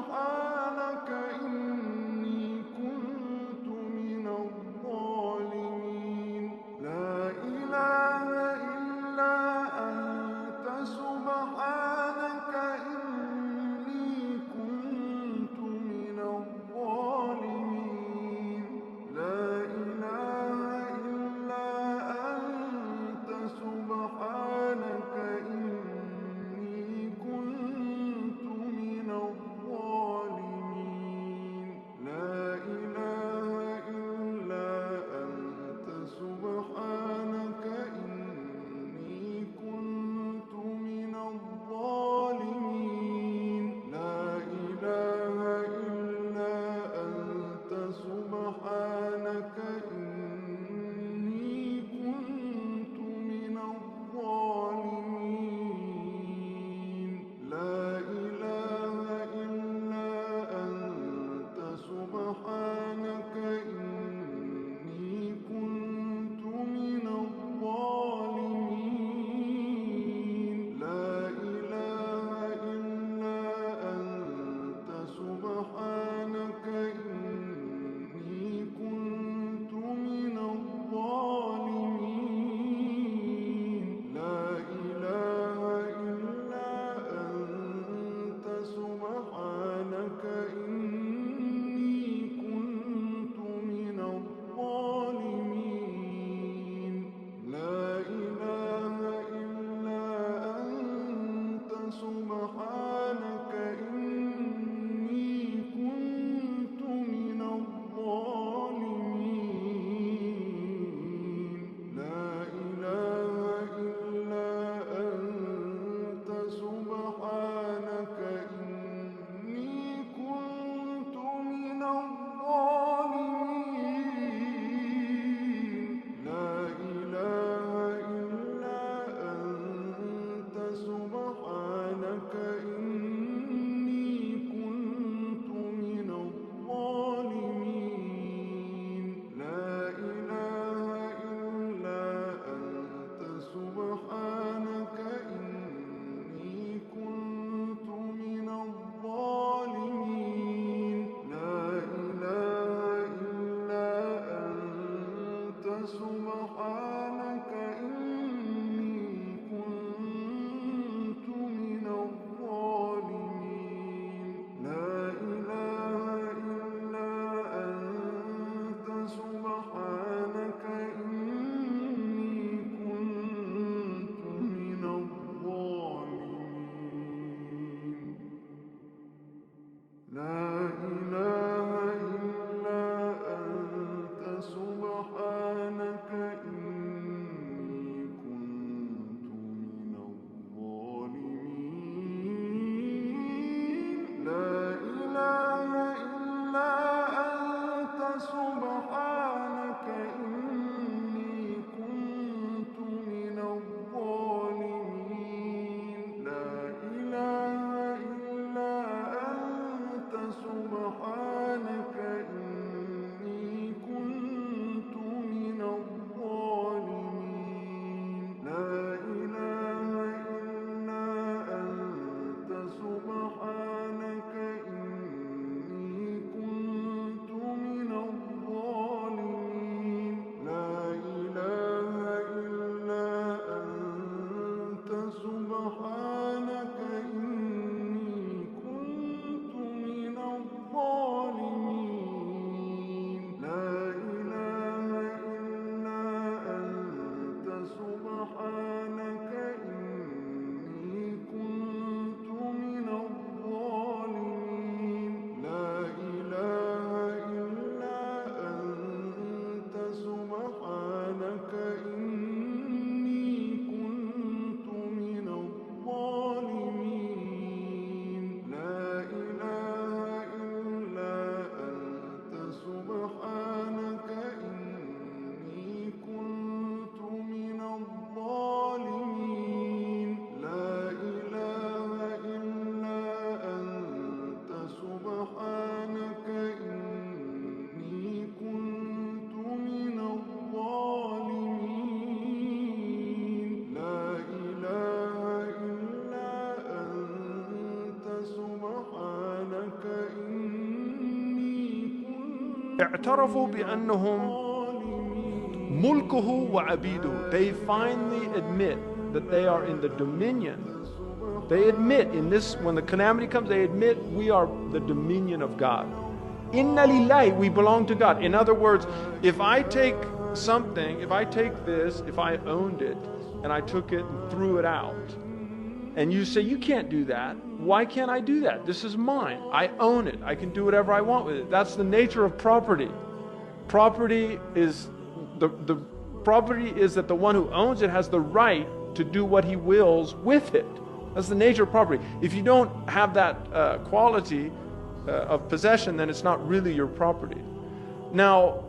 سبحانك إني كنت من الظالمين لا إله إلا أنت سبحانك إني كنت من الظالمين لا إله إلا أنت سبحانك إني كنت من الظالمين لا إله إلا أنت سبحانك إني كنت من الظالمين لا إله إلا أنت سبحانك إني كنت من الظالمين لا إله إلا أنت سبحانك إني كنت من الظالمين لا إله إلا أنت سبحانك إني كنت من الظالمين لا إله إلا أنت سبحانك إني كنت من الظالمين لا إله إلا أنت سبحانك إني كنت من الظالمين لا إله إلا أنت سبحانك إني كنت من الظالمين لا إله إلا أنت سبحانك إني كنت من الظالمين لا إله إلا أنت سبحانك إني كنت من الظالمين لا إله إلا أنت سبحانك إني كنت من الظالمين لا إله إلا أنت سبحانك إني كنت من الظالمين لا إله إلا أنت سبحانك إني كنت من الظالمين لا إله إلا أنت سبحانك إني كنت من الظالمين لا إله إلا أنت سبحانك اعترفوا بأنهم ملكه وعبيده. They finally admit that they are in the dominion. They admit in this, when the calamity comes, they admit we are the dominion of God. Inna lillahi, we belong to God. In other words, if I take something, if I take this, if I owned it, and I took it and threw it out, and you say, you can't do that. Why can't I do that? This is mine. I own it. I can do whatever I want with it. That's the nature of property. Property is the property is that the one who owns it has the right to do what he wills with it. That's the nature of property. If you don't have that quality of possession, then it's not really your property. Now,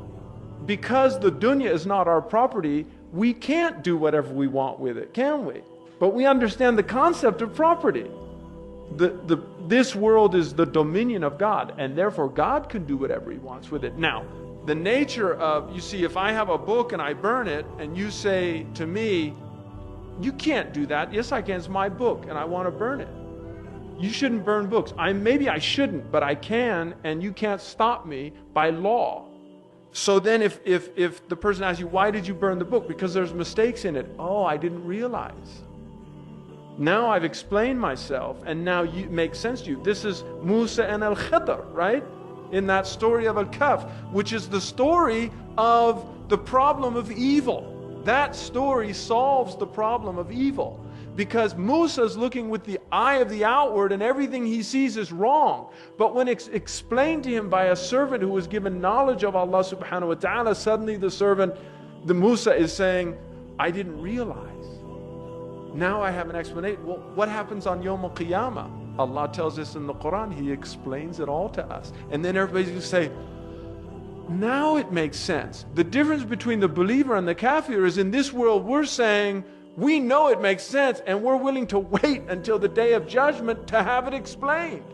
because the dunya is not our property, we can't do whatever we want with it, can we? But we understand the concept of property. This world is the dominion of God, and therefore God can do whatever he wants with it. Now, the nature of, you see, if I have a book and I burn it, and you say to me, you can't do that. Yes, I can. It's my book, and I want to burn it. You shouldn't burn books. Maybe I shouldn't, but I can, and you can't stop me by law. So then if the person asks you, why did you burn the book? Because there's mistakes in it. Oh, I didn't realize. Now I've explained myself, and now it makes sense to you. This is Musa and Al-Khidr, right? In that story of Al-Kahf, which is the story of the problem of evil. That story solves the problem of evil. Because Musa is looking with the eye of the outward, and everything he sees is wrong. But when it's explained to him by a servant who was given knowledge of Allah subhanahu wa ta'ala, suddenly the Musa is saying, I didn't realize. Now I have an explanation. Well, what happens on Yawm al-Qiyamah? Allah tells us in the Quran, He explains it all to us. And then everybody's going to say, now it makes sense. The difference between the believer and the kafir is in this world we're saying, we know it makes sense, and we're willing to wait until the day of judgment to have it explained.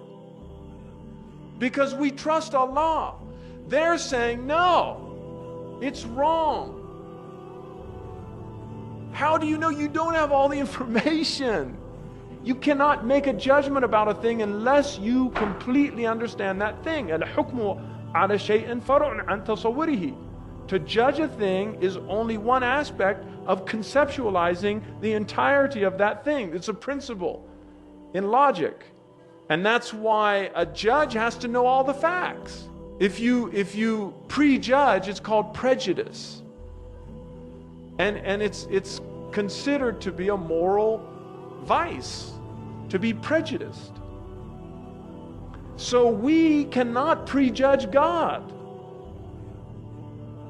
Because we trust Allah. They're saying, no, it's wrong. How do you know? You don't have all the information. You cannot make a judgment about a thing unless you completely understand that thing. Al-hukmu ala shay'in far'un an tasawwurihi. To judge a thing is only one aspect of conceptualizing the entirety of that thing. It's a principle in logic. And that's why a judge has to know all the facts. If you prejudge, it's called prejudice. And it's considered to be a moral vice, to be prejudiced. So we cannot prejudge God.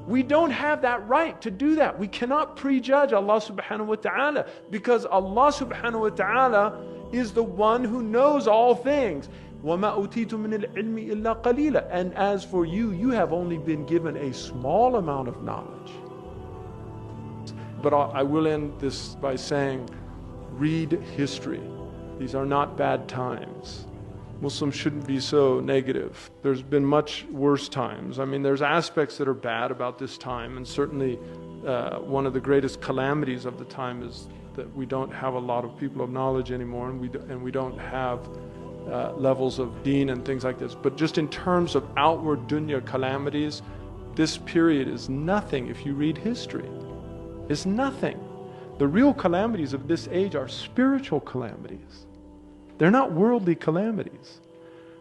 We don't have that right to do that. We cannot prejudge Allah subhanahu wa ta'ala, because Allah subhanahu wa ta'ala is the one who knows all things. وَمَا أُوتِيتُ مِنَ الْعِلْمِ إِلَّا قَلِيلًا. And as for you, you have only been given a small amount of knowledge. But I will end this by saying, read history. These are not bad times. Muslims shouldn't be so negative. There's been much worse times. I mean, there's aspects that are bad about this time, and certainly one of the greatest calamities of the time is that we don't have a lot of people of knowledge anymore, and we don't have levels of deen and things like this. But just in terms of outward dunya calamities, this period is nothing if you read history. It's nothing. The real calamities of this age are spiritual calamities. They're not worldly calamities.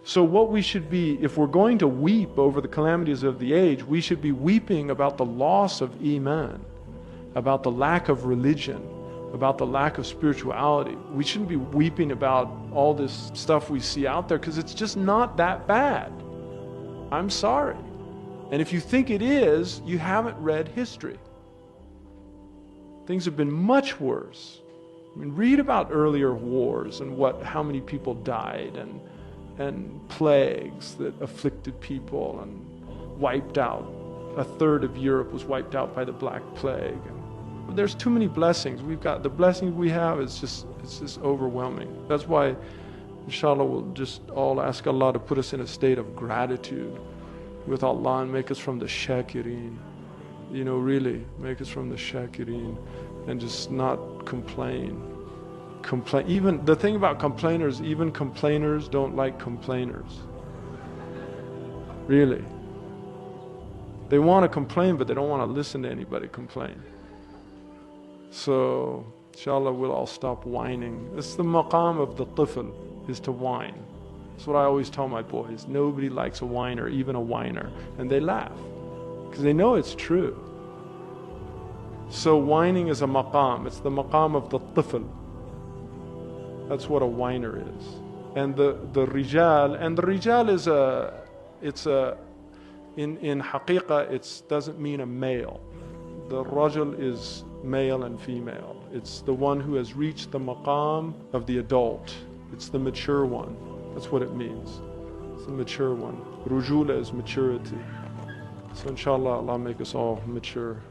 So what we should be, if we're going to weep over the calamities of the age, we should be weeping about the loss of iman, about the lack of religion, about the lack of spirituality. We shouldn't be weeping about all this stuff we see out there, because it's just not that bad. I'm sorry. And if you think it is, you haven't read history. Things have been much worse. I mean, read about earlier wars and how many people died, and plagues that afflicted people and wiped out. A third of Europe was wiped out by the Black Plague. And there's too many blessings. We've got the blessings we have. It's just overwhelming. That's why, inshallah, we'll just all ask Allah to put us in a state of gratitude with Allah and make us from the shakirin. You know, really, make us from the shakirin, and just not complain. Even the thing about complainers, even complainers don't like complainers. Really. They want to complain, but they don't want to listen to anybody complain. So, inshallah, we'll all stop whining. It's the maqam of the tifl, is to whine. That's what I always tell my boys. Nobody likes a whiner, even a whiner. And they laugh, because they know it's true. So whining is a maqam. It's the maqam of the tifl. That's what a whiner is. And the rijal, and the rijal is in haqiqah, it doesn't mean a male. The rajul is male and female. It's the one who has reached the maqam of the adult. It's the mature one. That's what it means. It's the mature one. Rujula is maturity. So inshallah, Allah make us all mature.